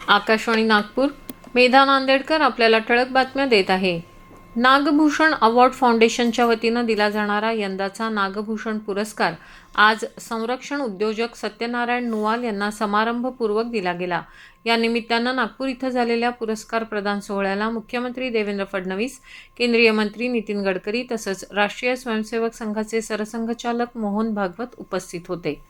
आकाशवाणी नागपूर. मेधा नांदेडकर आपल्याला ठळक बातम्या देत आहे. नागभूषण अवॉर्ड फाउंडेशनच्या वतीनं दिला जाणारा यंदाचा नागभूषण पुरस्कार आज संरक्षण उद्योजक सत्यनारायण नुवाल यांना समारंभपूर्वक दिला गेला. या निमित्तानं नागपूर इथं झालेल्या पुरस्कार प्रदान सोहळ्याला मुख्यमंत्री देवेंद्र फडणवीस, केंद्रीय मंत्री नितीन गडकरी तसंच राष्ट्रीय स्वयंसेवक संघाचे सरसंघचालक मोहन भागवत उपस्थित होते.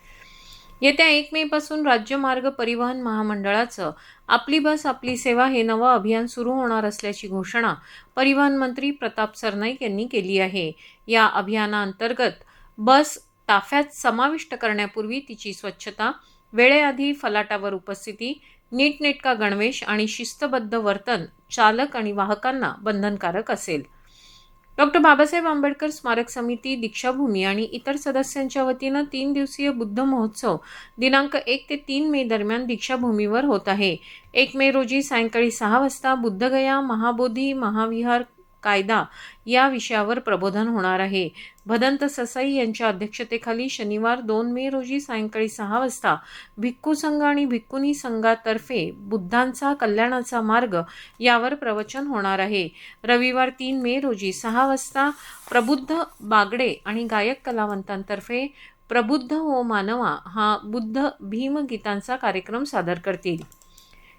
येत्या 1 मे पासून राज्य मार्ग परिवहन महामंडळाचं आपली बस आपली सेवा हे नवं अभियान सुरू होणार असल्याची घोषणा परिवहन मंत्री प्रताप सरनाईक यांनी केली आहे. या अभियानाअंतर्गत बस ताफ्यात समाविष्ट करण्यापूर्वी तिची स्वच्छता, वेळेआधी फलाटावर उपस्थिती, नीटनेटका गणवेश आणि शिस्तबद्ध वर्तन चालक आणि वाहकांना बंधनकारक असेल. डॉक्टर बाबासाहेब आंबेडकर स्मारक समिती, दीक्षाभूमी आणि इतर सदस्यांच्या वतीनं 3 दिवसीय बुद्ध महोत्सव दिनांक 1 ते 3 मे दरम्यान दीक्षाभूमीवर होत आहे. 1 मे रोजी सायंकाळी 6 वाजता बुद्धगया, महाबोधी, महाविहार कायदा या विषयावर प्रबोधन होणार आहे. भदंत ससाई यांच्या अध्यक्षतेखाली शनिवार 2 मे रोजी सायंकाळी 6 वाजता भिक्खू संघ आणि भिक्खुनी संघातर्फे बुद्धांचा कल्याणाचा मार्ग यावर प्रवचन होणार आहे. रविवार 3 मे रोजी 6 वाजता प्रबुद्ध बागडे आणि गायक कलावंतांतर्फे प्रबुद्ध हो मानवा हा बुद्ध भीमगीतांचा कार्यक्रम सादर करतील.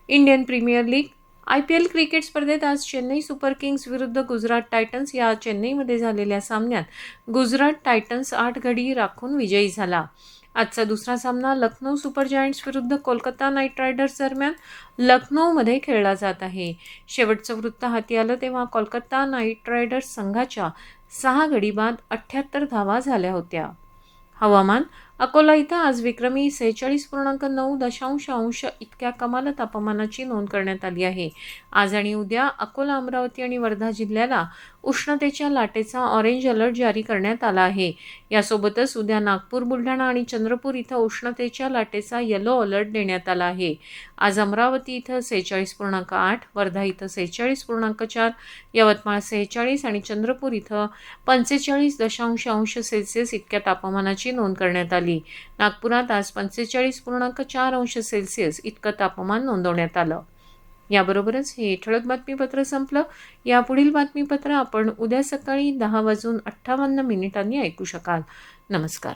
Indian Premier League IPL cricket स्पर्धेत आज चेन्नई सुपर किंग्स विरुद्ध गुजरात टायटन्स या चेन्नईमध्ये झालेल्या सामन्यात गुजरात टायटन्स 8 गडी राखून विजयी झाला. आजचा दुसरा सामना लखनौ सुपर जायंट्स विरुद्ध कोलकाता नाईट रायडर्स दरम्यान लखनौमध्ये खेळला जात आहे. शेवटचं वृत्त हाती आलं तेव्हा कोलकाता नाईट रायडर्स संघाच्या 6 गडी बाद 78 धावा झाल्या होत्या. हवामान. अकोला इथं आज विक्रमी 46.9 इतक्या कमाल तापमानाची नोंद करण्यात आली आहे. आज आणि उद्या अकोला, अमरावती आणि वर्धा जिल्ह्याला उष्णतेच्या लाटेचा ऑरेंज अलर्ट जारी करण्यात आला आहे. यासोबतच उद्या नागपूर, बुलढाणा आणि चंद्रपूर इथं उष्णतेच्या लाटेचा येलो अलर्ट देण्यात आला आहे. आज अमरावती इथं 46.8, वर्धा इथं 46.4, यवतमाळ 46 आणि चंद्रपूर इथं 45.0 सेल्सिअस इतक्या तापमानाची नोंद करण्यात आली. नागपुरात आज 45.4 सेल्सिअस इतकं तापमान नोंदवण्यात आलं. याबरोबरच हे ठळक बातमीपत्र संपलं. यापुढील बातमीपत्र आपण उद्या सकाळी 10:58 ऐकू शकाल. नमस्कार.